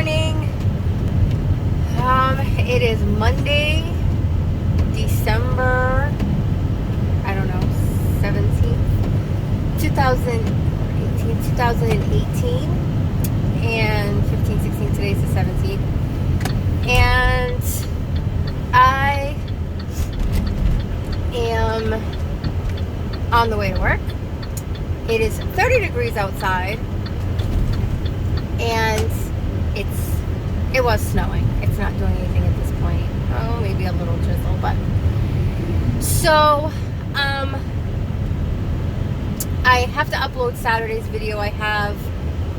morning. It is Monday, December, I don't know, 17th, 2018, and 15, 16, today's the 17th. And I am on the way to work. It is 30 degrees outside, and it was snowing. It's not doing anything at this point. Oh, maybe a little drizzle, but so I have to upload Saturday's video. I have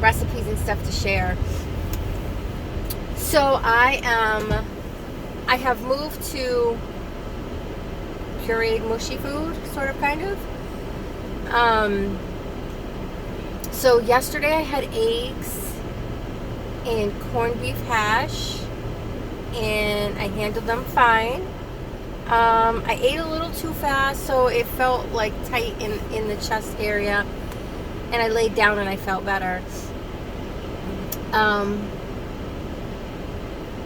recipes and stuff to share. So I have moved to pureed mushy food, sort of, kind of. So yesterday I had eggs and corned beef hash, and I handled them fine. I ate a little too fast, so it felt like tight in the chest area, and I laid down and I felt better.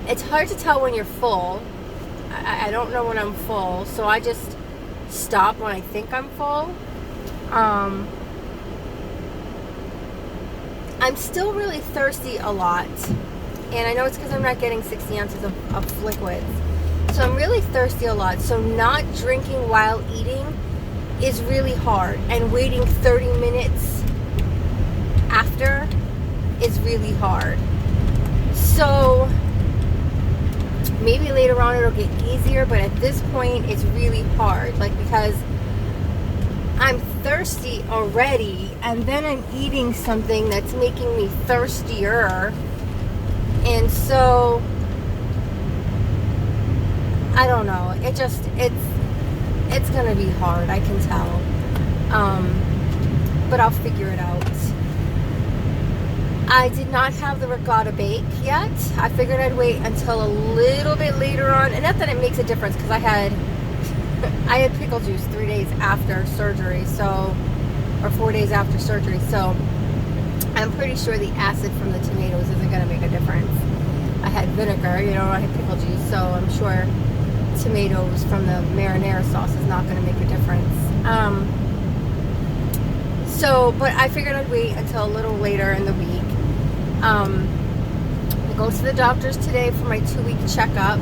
It's hard to tell when you're full. I don't know when I'm full, so I just stop when I think I'm full. I'm still really thirsty a lot, and I know it's because I'm not getting 60 ounces of liquids, so I'm really thirsty a lot. So not drinking while eating is really hard, and waiting 30 minutes after is really hard. So maybe later on it'll get easier, but at this point it's really hard, like, because I'm thirsty already, and then I'm eating something that's making me thirstier, and so I don't know. It's gonna be hard, I can tell, but I'll figure it out. I did not have the ricotta bake yet. I figured I'd wait until a little bit later on, and not that it makes a difference, because I had pickle juice 3 days after surgery, or 4 days after surgery, so I'm pretty sure the acid from the tomatoes isn't going to make a difference. I had vinegar, I had pickle juice, so I'm sure tomatoes from the marinara sauce is not going to make a difference. But I figured I'd wait until a little later in the week. I go to the doctor's today for my 2-week checkup.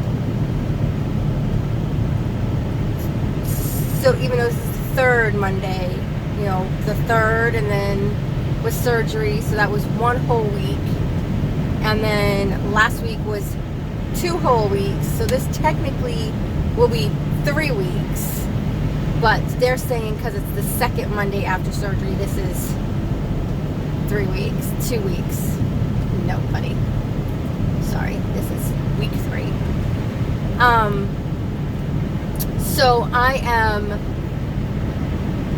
So even though this is the third Monday, the third, and then with surgery, so that was 1 whole week. And then last week was 2 whole weeks. So this technically will be 3 weeks. But they're saying because it's the second Monday after surgery, this is 3 weeks, 2 weeks. No, buddy. Sorry, this is week 3. So I am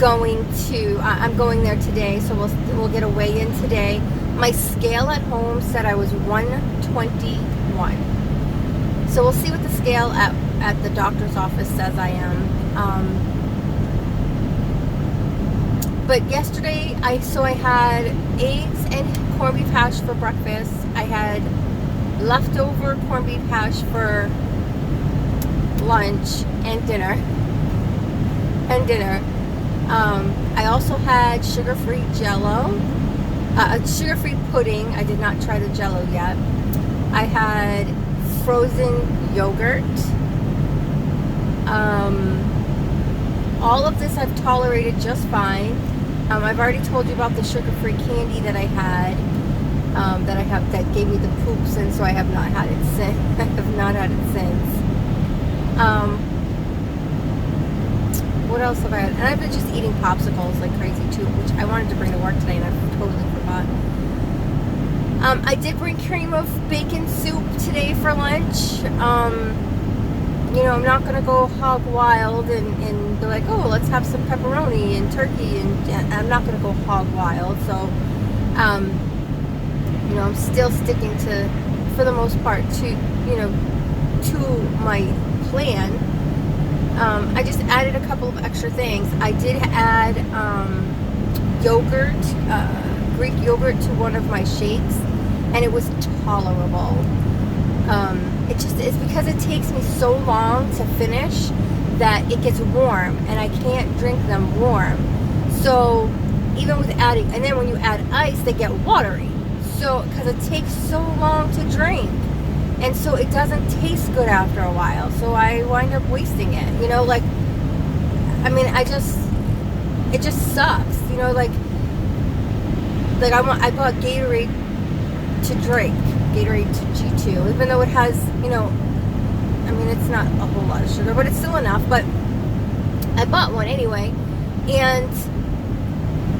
I'm going there today, so we'll get a weigh-in today. My scale at home said I was 121. So we'll see what the scale at the doctor's office says I am. But yesterday, I had eggs and corned beef hash for breakfast. I had leftover corned beef hash for lunch and dinner. I also had sugar-free Jello, sugar-free pudding. I did not try the Jello yet. I had frozen yogurt. All of this I've tolerated just fine. I've already told you about the sugar-free candy that I had, that gave me the poops, and so I have not had it since. What else have I had? And I've been just eating popsicles like crazy too, which I wanted to bring to work today, and I totally forgot. I did bring cream of bacon soup today for lunch. I'm not going to go hog wild and be like, oh, let's have some pepperoni and turkey, and I'm not going to go hog wild. So, I'm still sticking to, for the most part, to my plan. I just added a couple of extra things. I did add yogurt, Greek yogurt to one of my shakes. and it was tolerable. It's because it takes me so long to finish that it gets warm, and I can't drink them warm. So even with adding, and then when you add ice, they get watery. So because it takes so long to drink, and so it doesn't taste good after a while. So I wind up wasting it. You know, like, I mean, it just sucks. You know, like I bought Gatorade to drink, Gatorade to G2, even though it has, you know, I mean, it's not a whole lot of sugar, but it's still enough. But I bought one anyway, and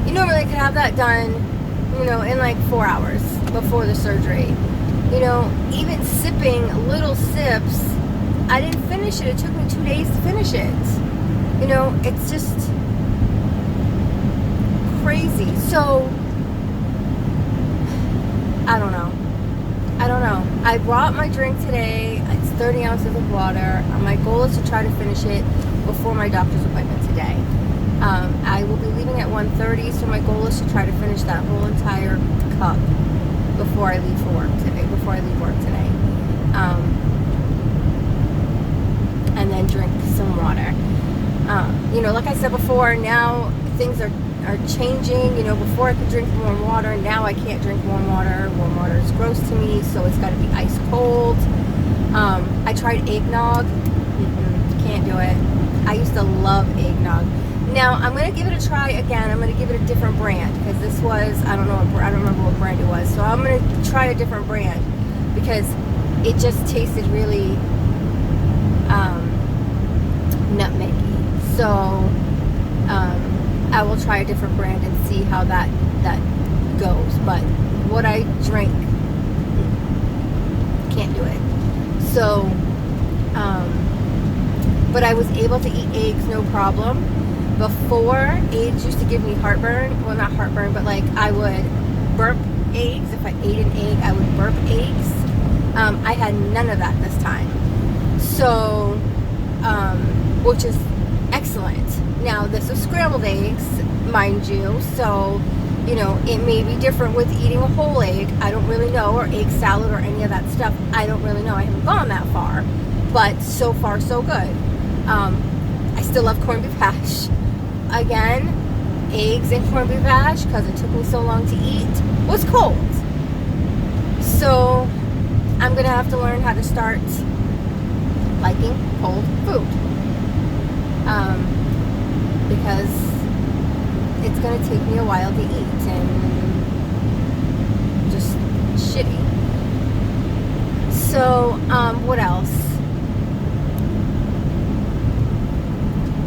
you normally could have that done, you know, in like 4 hours before the surgery. You know, even sipping little sips, I didn't finish it. It took me 2 days to finish it. You know, it's just crazy. So I don't know. I brought my drink today. It's 30 ounces of water. My goal is to try to finish it before my doctor's appointment today. I will be leaving at 1:30, so my goal is to try to finish that whole entire cup before I leave for work today. And then drink some water. You know, like I said before, now things are changing. You know, before I could drink warm water, now I can't drink warm water. Warm water is gross to me, so it's got to be ice cold. I tried eggnog. Can't do it. I used to love eggnog. Now I'm going to give it a try again. I'm going to give it a different brand, because this was, I don't remember what brand it was. So I'm going to try a different brand, because it just tasted really nutmeggy. So I will try a different brand and see how that goes. But what I drink, can't do it. So but I was able to eat eggs no problem. Before, eggs used to give me heartburn. Well, not heartburn, but like I would burp eggs. If I ate an egg, I would burp eggs. I had none of that this time. So, which is excellent. Now, this is scrambled eggs, mind you. So, you know, it may be different with eating a whole egg. I don't really know. Or egg salad or any of that stuff. I don't really know. I haven't gone that far. But so far, so good. I still love corned beef hash. Again, eggs and corned beef hash, because it took me so long to eat, was cold. So I'm going to have to learn how to start liking cold food. Because it's going to take me a while to eat, and just shitty. So, what else?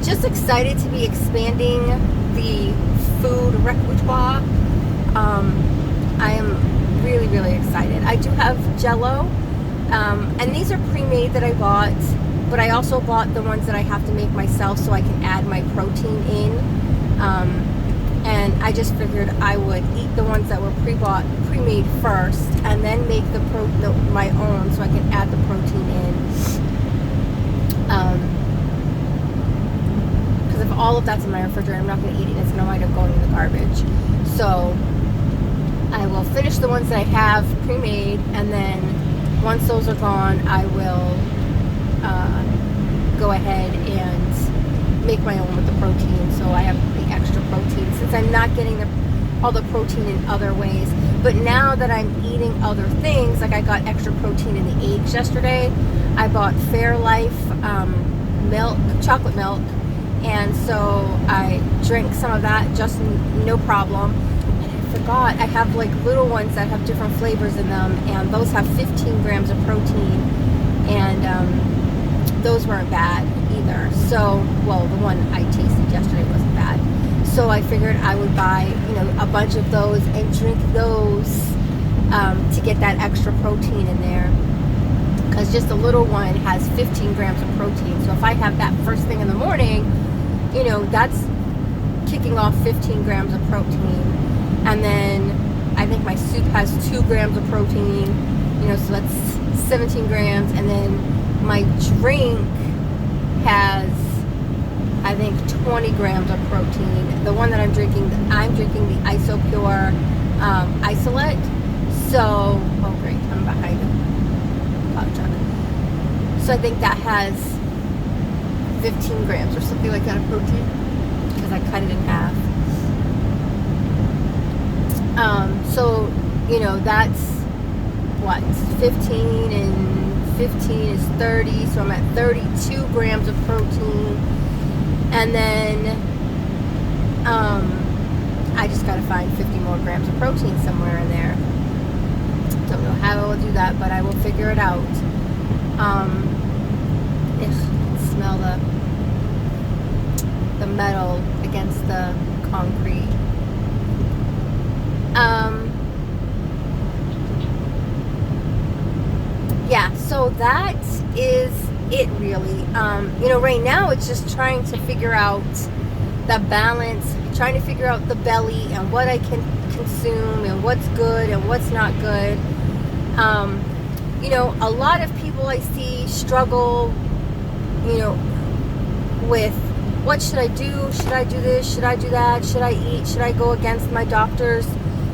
Just excited to be expanding the food repertoire. I am really, really excited. I do have Jell-O, and these are pre-made that I bought, but I also bought the ones that I have to make myself so I can add my protein in. And I just figured I would eat the ones that were pre-made first, and then make my own so I can add the protein in. If all of that's in my refrigerator, I'm not going to eat it. It's going to wind up going in the garbage. So I will finish the ones that I have pre-made, and then once those are gone, I will go ahead and make my own with the protein, so I have the extra protein, since I'm not getting all the protein in other ways. But now that I'm eating other things, like I got extra protein in the eggs yesterday. I bought Fairlife milk, chocolate milk, and so I drank some of that, just no problem. And I forgot, I have like little ones that have different flavors in them, and those have 15 grams of protein, and those weren't bad either. So, well, the one I tasted yesterday wasn't bad. So I figured I would buy, you know, a bunch of those and drink those to get that extra protein in there. Because just a little one has 15 grams of protein. So if I have that first thing in the morning, you know, that's kicking off 15 grams of protein. And then I think my soup has 2 grams of protein, you know, so that's 17 grams. And then my drink has, I think, 20 grams of protein. The one that I'm drinking the IsoPure isolate. So, oh great, I'm behind the plow truck. So I think that has 15 grams or something like that of protein, because I cut it in half. So, you know, that's what, 15 and 15 is 30, so I'm at 32 grams of protein. And then I just gotta find 50 more grams of protein somewhere in there. Don't know how I will do that, but I will figure it out. Smell the metal against the concrete. Yeah, so that is it really. You know, right now it's just trying to figure out the balance, trying to figure out the belly and what I can consume and what's good and what's not good. You know, a lot of people I see struggle, you know, with what should I do? Should I do this? Should I do that? Should I eat? Should I go against my doctor's,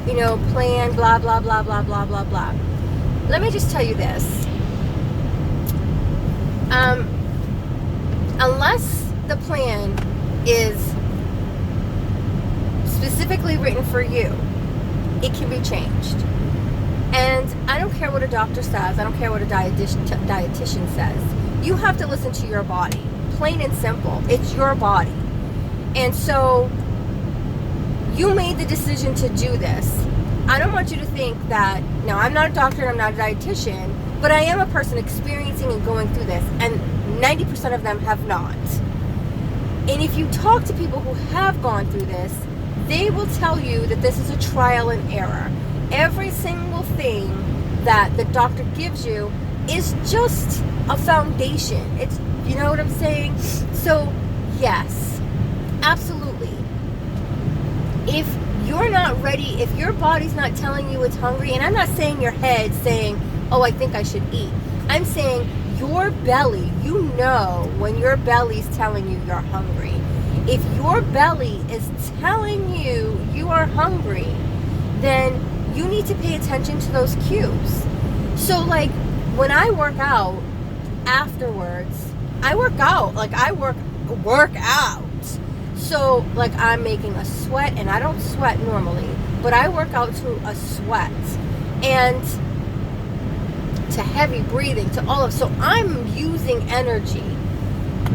you know, plan? Blah, blah, blah, blah, blah, blah, blah. Let me just tell you this. Unless the plan is specifically written for you, it can be changed. And I don't care what a doctor says. I don't care what a dietitian says. You have to listen to your body. Plain and simple. It's your body. And so you made the decision to do this. I don't want you to think that, now I'm not a doctor and I'm not a dietitian, but I am a person experiencing and going through this, and 90% of them have not. And if you talk to people who have gone through this, they will tell you that this is a trial and error. Every single thing that the doctor gives you is just a foundation. It's, you know what I'm saying? So, yes, absolutely. If you're not ready, if your body's not telling you it's hungry, and I'm not saying your head saying, oh, I think I should eat. I'm saying your belly, you know when your belly's telling you you're hungry. If your belly is telling you you are hungry, then you need to pay attention to those cues. So like when I work out afterwards, I work out, like I work out. So like I'm making a sweat, and I don't sweat normally, but I work out to a sweat and to heavy breathing, to all of, so I'm using energy.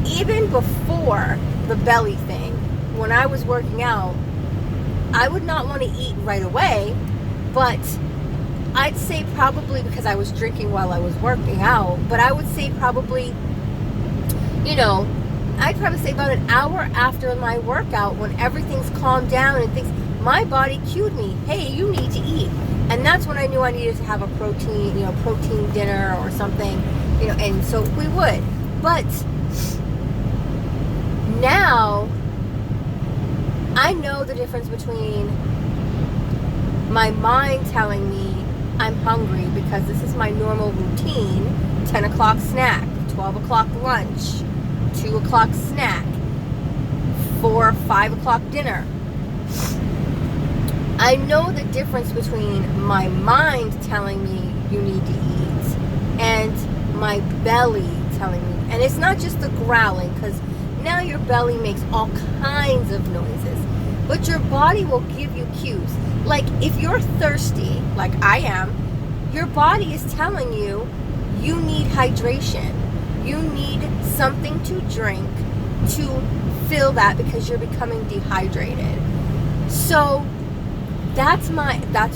Even before the belly thing, when I was working out, I would not want to eat right away, but I'd say probably, because I was drinking while I was working out, but I would say probably, you know, I'd probably say about an hour after my workout, when everything's calmed down and things, my body cued me, hey, you need to eat. And that's when I knew I needed to have a protein, you know, protein dinner or something, you know, and so we would. But now I know the difference between my mind telling me I'm hungry because this is my normal routine, 10 o'clock snack, 12 o'clock lunch, 2 o'clock snack, 4 or 5 o'clock dinner. I know the difference between my mind telling me you need to eat and my belly telling me. And it's not just the growling, because now your belly makes all kinds of noises, but your body will give you cues. Like if you're thirsty, like I am, your body is telling you you need hydration. You need something to drink to fill that, because you're becoming dehydrated. So that's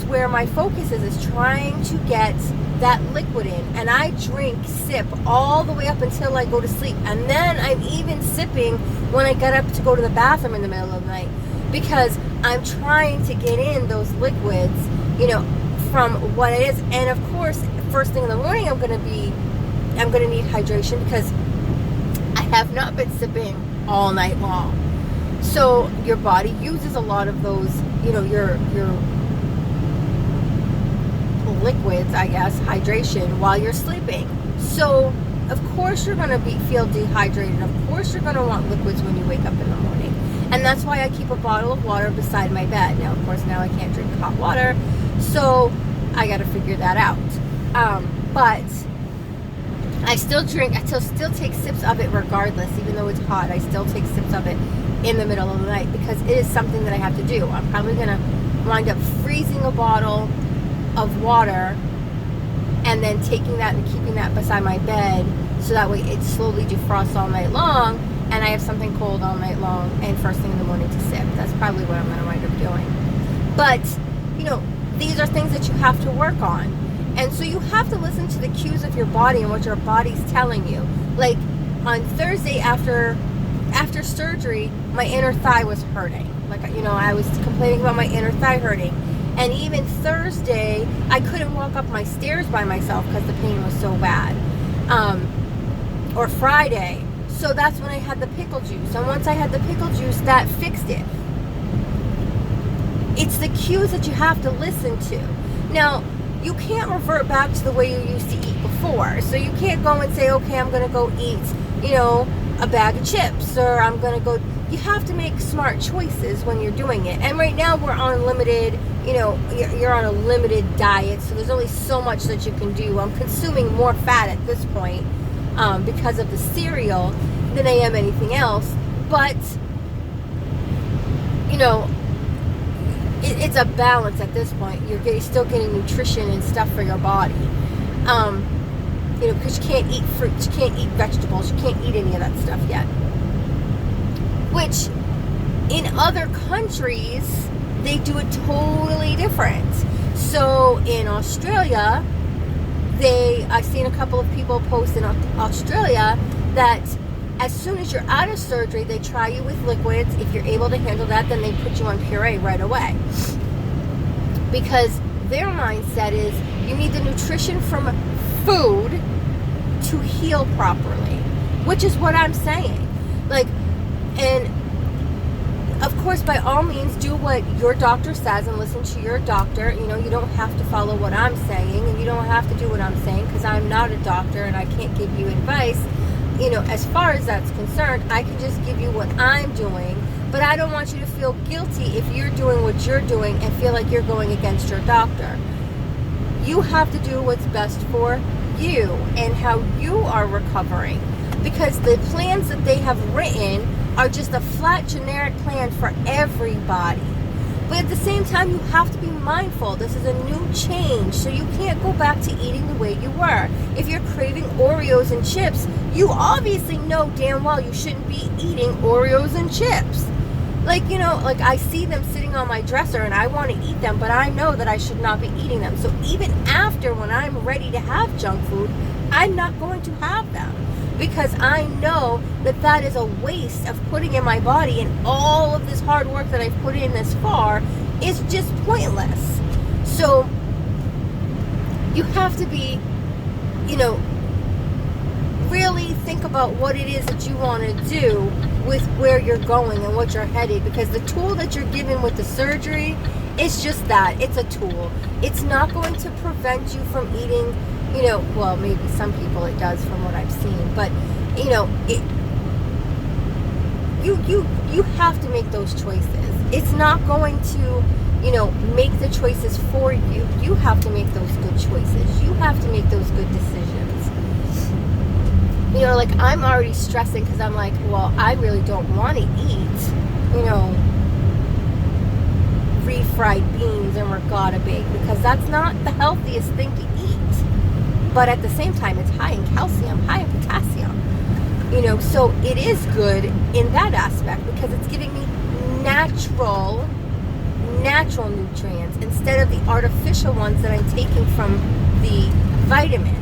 where my focus is trying to get that liquid in. And I sip all the way up until I go to sleep. And then I'm even sipping when I get up to go to the bathroom in the middle of the night, because I'm trying to get in those liquids, you know, from what it is. And of course, first thing in the morning, I'm going to need hydration, because I have not been sipping all night long. So your body uses a lot of those, you know, your liquids, I guess, hydration, while you're sleeping. So of course you're going to feel dehydrated. Of course you're going to want liquids when you wake up in the morning. And that's why I keep a bottle of water beside my bed. Now, of course, now I can't drink hot water. So I got to figure that out. But I still drink, I still take sips of it regardless, even though it's hot. I still take sips of it in the middle of the night because it is something that I have to do. I'm probably going to wind up freezing a bottle of water and then taking that and keeping that beside my bed so that way it slowly defrosts all night long and I have something cold all night long and first thing in the morning to sip. That's probably what I'm going to wind up doing. But, you know, these are things that you have to work on. And so you have to listen to the cues of your body and what your body's telling you. Like on Thursday after surgery, my inner thigh was hurting. Like, you know, I was complaining about my inner thigh hurting. And even Thursday, I couldn't walk up my stairs by myself because the pain was so bad. Or Friday. So that's when I had the pickle juice. And once I had the pickle juice, that fixed it. It's the cues that you have to listen to. Now, you can't revert back to the way you used to eat before. So you can't go and say, okay, I'm going to go eat, you know, a bag of chips, or I'm going to go. You have to make smart choices when you're doing it. And right now we're on limited, you know, you're on a limited diet, so there's only so much that you can do. I'm consuming more fat at this point because of the cereal than I am anything else. But, you know, it's a balance at this point. You're still getting nutrition and stuff for your body. You know, because you can't eat fruits, you can't eat vegetables, you can't eat any of that stuff yet. Which, in other countries, they do it totally different. So, in Australia, I've seen a couple of people post in Australia that as soon as you're out of surgery, they try you with liquids. If you're able to handle that, then they put you on puree right away. Because their mindset is you need the nutrition from food to heal properly, which is what I'm saying. Like, and of course, by all means, do what your doctor says and listen to your doctor. You know, you don't have to follow what I'm saying, and you don't have to do what I'm saying because I'm not a doctor and I can't give you advice. You know, as far as that's concerned, I can just give you what I'm doing, but I don't want you to feel guilty if you're doing what you're doing and feel like you're going against your doctor. You have to do what's best for you and how you are recovering, because the plans that they have written are just a flat generic plan for everybody. But at the same time, you have to be mindful. This is a new change, so you can't go back to eating the way you were. If you're craving Oreos and chips, you obviously know damn well you shouldn't be eating Oreos and chips. Like, you know, like I see them sitting on my dresser and I want to eat them, but I know that I should not be eating them. So even after, when I'm ready to have junk food, I'm not going to have them, because I know that that is a waste of putting in my body, and all of this hard work that I've put in this far is just pointless. So you have to be, you know, really think about what it is that you want to do with where you're going and what you're headed, because the tool that you're given with the surgery is just that. It's a tool. It's not going to prevent you from eating, you know, well, maybe some people it does from what I've seen, but, you know, you have to make those choices. It's not going to, you know, make the choices for you. You have to make those good choices. You have to make those good decisions. You know, like I'm already stressing because I'm like, well, I really don't want to eat, you know, refried beans and regatta bake, because that's not the healthiest thing to eat. But at the same time, it's high in calcium, high in potassium. You know, so it is good in that aspect because it's giving me natural nutrients instead of the artificial ones that I'm taking from the vitamins.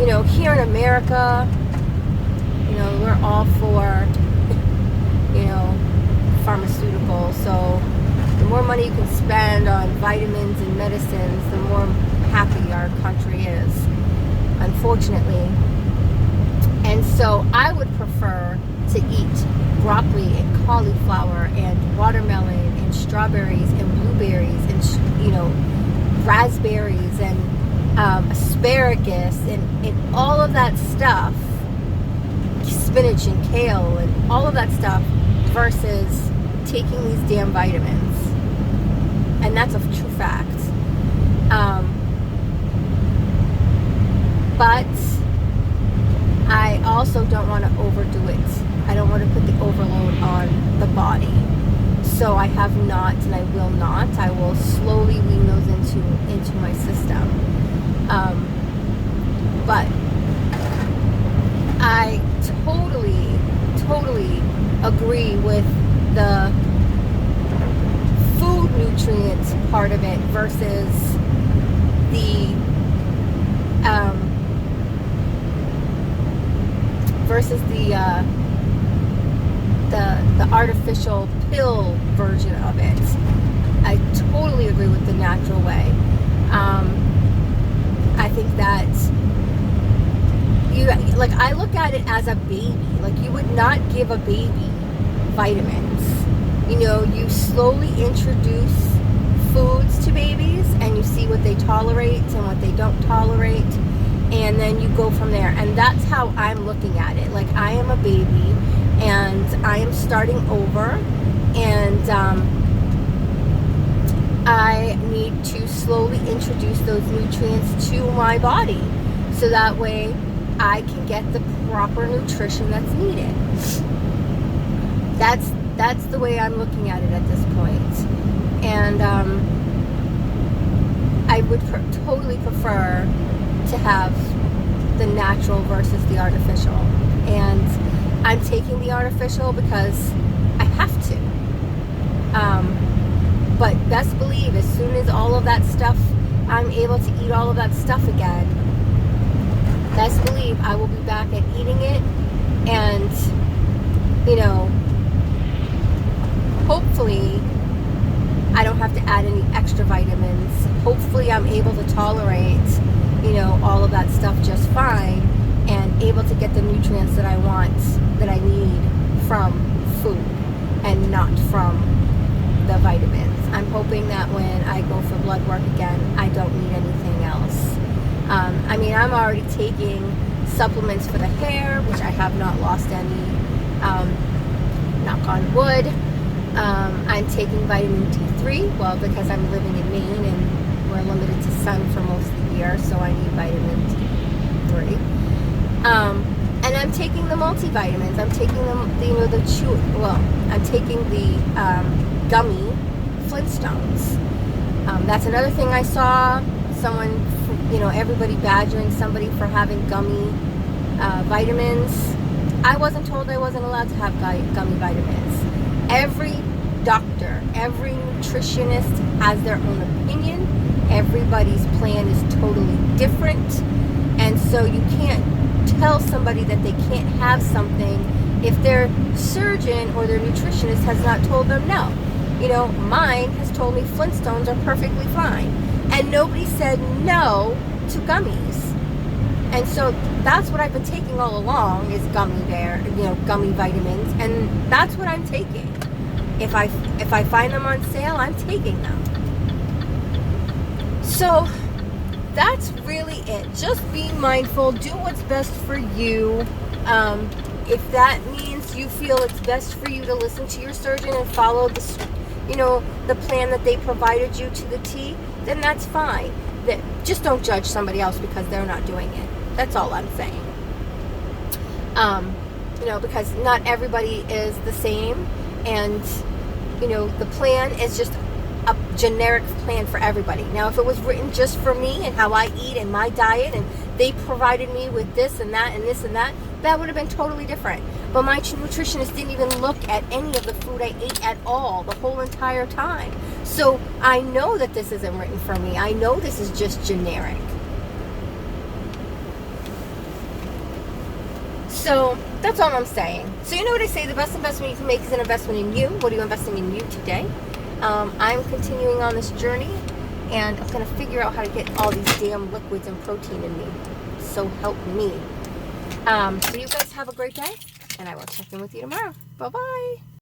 You know, here in America, you know, we're all for, you know, pharmaceuticals. So the more money you can spend on vitamins and medicines, the more happy our country is, unfortunately. And so I would prefer to eat broccoli and cauliflower and watermelon and strawberries and blueberries and, you know, raspberries and asparagus and all of that stuff, spinach and kale and all of that stuff, versus taking these damn vitamins. And that's a true fact. But I also don't want to overdo it. I don't want to put the overload on the body. So I have not, and I will not. I will slowly wean those into my system. But I totally agree with the food nutrients part of it versus the artificial pill version of it. I totally agree with the natural way. I think that I look at it as a baby. Like, you would not give a baby vitamins. You know, you slowly introduce foods to babies and you see what they tolerate and what they don't tolerate, and then you go from there. And that's how I'm looking at it. Like, I am a baby and I am starting over, and I need to slowly introduce those nutrients to my body so that way I can get the proper nutrition that's needed. That's the way I'm looking at it at this point. And I would totally prefer to have the natural versus the artificial. And I'm taking the artificial because I have to. But best believe, as soon as all of that stuff, I'm able to eat all of that stuff again, best believe I will be back at eating it. And, you know, hopefully I don't have to add any extra vitamins. Hopefully I'm able to tolerate, you know, all of that stuff just fine, and able to get the nutrients that I want, that I need from food and not from the vitamins. I'm hoping that when I go for blood work again, I don't need anything else. I mean, I'm already taking supplements for the hair, which I have not lost any, knock on wood. I'm taking vitamin D3, well, because I'm living in Maine and we're limited to sun for most of the year, so I need vitamin D3. And I'm taking the multivitamins. I'm taking I'm taking the gummy Flintstones. That's another thing I saw. Someone, you know, everybody badgering somebody for having gummy vitamins. I wasn't told I wasn't allowed to have gummy vitamins. Every doctor, every nutritionist has their own opinion. Everybody's plan is totally different. And so you can't tell somebody that they can't have something if their surgeon or their nutritionist has not told them no. You know, mine has told me Flintstones are perfectly fine. And nobody said no to gummies. And so that's what I've been taking all along, is gummy vitamins, and that's what I'm taking. If I find them on sale, I'm taking them. So that's really it. Just be mindful, do what's best for you. If that means you feel it's best for you to listen to your surgeon and follow the plan that they provided you to the T, then that's fine. Just don't judge somebody else because they're not doing it. That's all I'm saying. Because not everybody is the same, and the plan is just a generic plan for everybody. Now, if it was written just for me and how I eat and my diet, and they provided me with this and that and this and that, that would have been totally different. But my nutritionist didn't even look at any of the food I ate at all the whole entire time. So I know that this isn't written for me. I know this is just generic. So that's all I'm saying. So you know what I say, the best investment you can make is an investment in you. What are you investing in you today? I'm continuing on this journey, and I'm going to figure out how to get all these damn liquids and protein in me. So help me. So you guys have a great day, and I will check in with you tomorrow. Bye-bye.